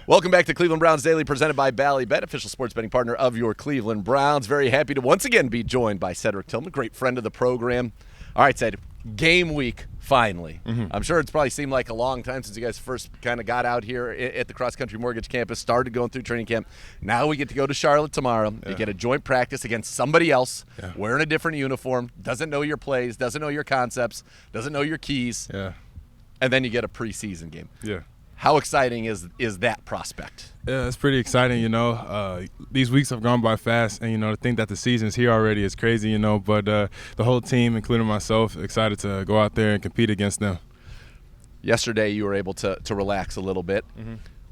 Welcome back to Cleveland Browns Daily, presented by Ballybet, official sports betting partner of your Cleveland Browns. Very happy to once again be joined by Cedric Tillman, great friend of the program. All right, Ced, game week finally. I'm sure it's probably seemed like a long time since you guys first kind of got out here at the Cross Country Mortgage campus, started going through training camp. Now we get to go to Charlotte tomorrow. Yeah. You get a joint practice against somebody else, wearing a different uniform, doesn't know your plays, doesn't know your concepts, doesn't know your keys. Yeah. And then you get a preseason game. Yeah. How exciting is that prospect? Yeah, it's pretty exciting, These weeks have gone by fast, and, to think that the season's here already is crazy, But the whole team, including myself, excited to go out there and compete against them. Yesterday you were able to relax a little bit.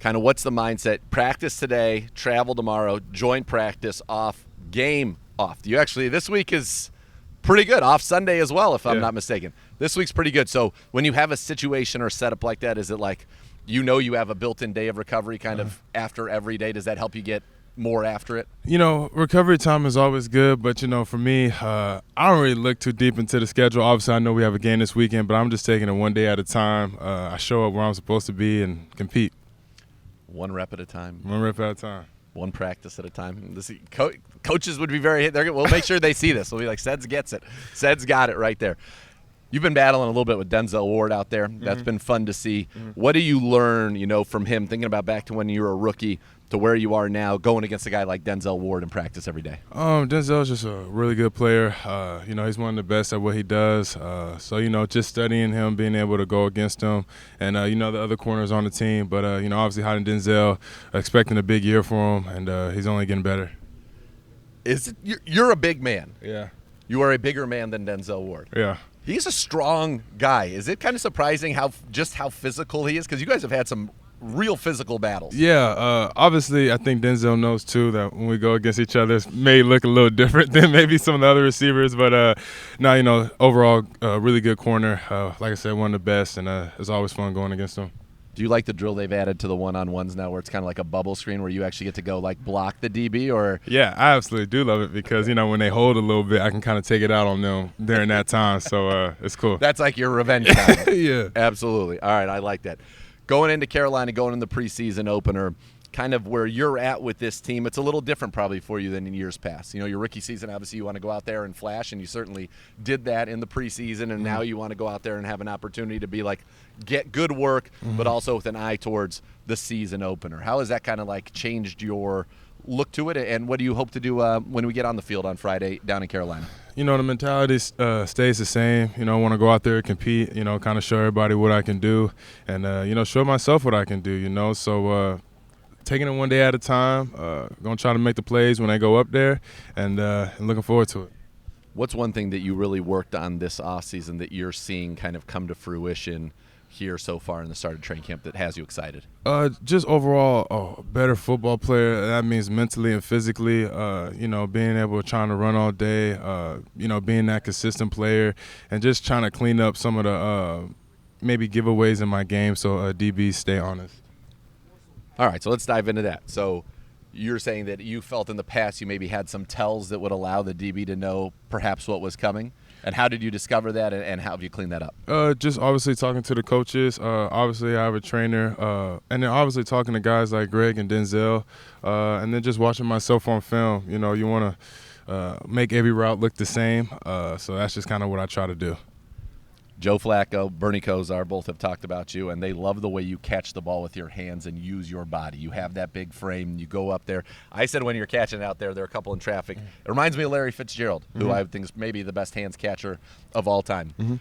Kind of what's the mindset? Practice today, travel tomorrow, joint practice, off, game off. You actually, this week is pretty good. Off Sunday as well, if I'm not mistaken. This week's pretty good. So when you have a situation or setup like that, is it like – you have a built-in day of recovery kind of after every day? Does that help you get more after it? Recovery time is always good, but, for me, I don't really look too deep into the schedule. Obviously, I know we have a game this weekend, but I'm just taking it one day at a time. I show up where I'm supposed to be and compete. One rep at a time. One rep at a time. One practice at a time. Coaches would be we'll make sure they see this. We'll be like, Ceds gets it. Ceds got it right there. You've been battling a little bit with Denzel Ward out there. That's been fun to see. What do you learn, from him, thinking about back to when you were a rookie to where you are now, going against a guy like Denzel Ward in practice every day? Denzel's just a really good player. He's one of the best at what he does. So, just studying him, being able to go against him, and, the other corners on the team. But, obviously hiding Denzel, expecting a big year for him, and he's only getting better. You're a big man. Yeah. You are a bigger man than Denzel Ward. Yeah. He's a strong guy. Is it kind of surprising how physical he is? Because you guys have had some real physical battles. Yeah, obviously I think Denzel knows too that when we go against each other, it may look a little different than maybe some of the other receivers. But overall, really good corner. Like I said, one of the best, and it's always fun going against him. Do you like the drill they've added to the one-on-ones now, where it's kind of like a bubble screen where you actually get to go block the DB? Or yeah, I absolutely do love it because when they hold a little bit, I can kind of take it out on them during that time. So it's cool. That's like your revenge time. Yeah, absolutely. All right, I like that. Going into Carolina, going in the preseason opener, kind of where you're at with this team, it's a little different probably for you than in years past. Your rookie season, obviously you want to go out there and flash, and you certainly did that in the preseason, and now you want to go out there and have an opportunity to be get good work, but also with an eye towards the season opener. How has that kind of changed your look to it, and what do you hope to do when we get on the field on Friday down in Carolina? The mentality stays the same. I want to go out there and compete, kind of show everybody what I can do, and, show myself what I can do, so taking it one day at a time, going to try to make the plays when I go up there, and looking forward to it. What's one thing that you really worked on this offseason that you're seeing kind of come to fruition here so far in the start of training camp that has you excited? Just overall, a better football player. That means mentally and physically, being able to trying to run all day, being that consistent player, and just trying to clean up some of the maybe giveaways in my game so DBs stay honest. All right, so let's dive into that. So you're saying that you felt in the past you maybe had some tells that would allow the DB to know perhaps what was coming. And how did you discover that, and how have you cleaned that up? Just obviously talking to the coaches. Obviously, I have a trainer. And then obviously talking to guys like Greg and Denzel. And then just watching myself on film. You want to make every route look the same. So that's just kind of what I try to do. Joe Flacco, Bernie Kosar, both have talked about you, and they love the way you catch the ball with your hands and use your body. You have that big frame. You go up there. I said when you're catching out there are a couple in traffic. It reminds me of Larry Fitzgerald, who I think is maybe the best hands catcher of all time.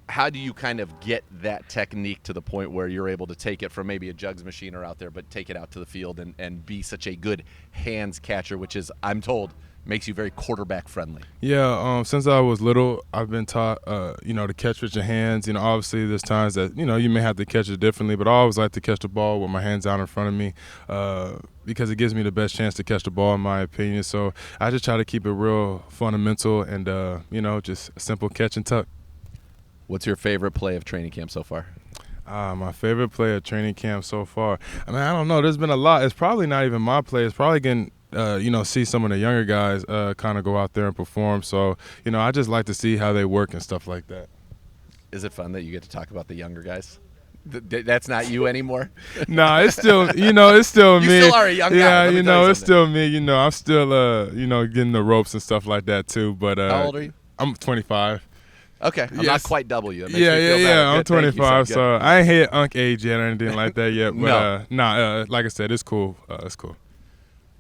How do you kind of get that technique to the point where you're able to take it from maybe a jugs machiner out there, but take it out to the field and be such a good hands catcher, which is, I'm told, makes you very quarterback friendly? Yeah, since I was little, I've been taught, to catch with your hands. Obviously there's times that, you may have to catch it differently, but I always like to catch the ball with my hands out in front of me because it gives me the best chance to catch the ball, in my opinion. So I just try to keep it real fundamental and, just a simple catch and tuck. What's your favorite play of training camp so far? My favorite play of training camp so far? I don't know. There's been a lot. It's probably not even my play. It's probably getting see some of the younger guys kind of go out there and perform. So, I just like to see how they work and stuff like that. Is it fun that you get to talk about the younger guys? That's not you anymore. Nah, it's still, it's still You me. still are a young guy. Yeah, Let me tell you it's something. still me. I'm still, getting the ropes and stuff like that too. But How old are you? I'm 25. Okay, I'm not Yes. quite double you. That makes Yeah, me feel yeah. better. I'm Good, thank you, 25, son. so Good. I ain't hit unk age yet or anything like that yet. But No. like I said, it's cool. It's cool.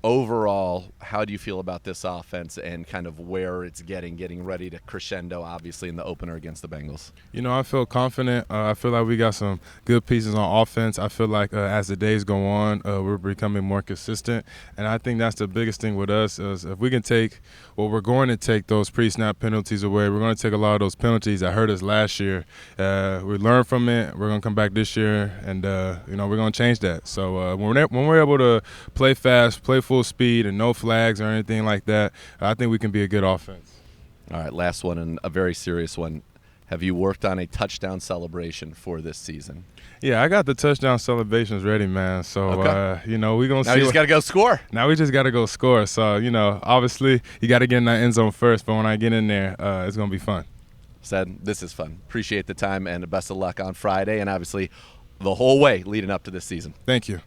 Overall, how do you feel about this offense and kind of where it's getting ready to crescendo, obviously, in the opener against the Bengals? I feel confident. I feel like we got some good pieces on offense. I feel like as the days go on, we're becoming more consistent. And I think that's the biggest thing with us is if we can take we're going to take those pre-snap penalties away. We're going to take a lot of those penalties that hurt us last year. We learned from it. We're going to come back this year, and, we're going to change that. So when we're able to play fast, play full speed, and no flags or anything like that, I think we can be a good offense. All right, last one and a very serious one. Have you worked on a touchdown celebration for this season? Yeah, I got the touchdown celebrations ready, man. So, Okay. we're going to see. Now you just got to go score. Now we just got to go score. So, obviously you got to get in that end zone first. But when I get in there, it's going to be fun. Said, this is fun. Appreciate the time and best of luck on Friday and obviously the whole way leading up to this season. Thank you.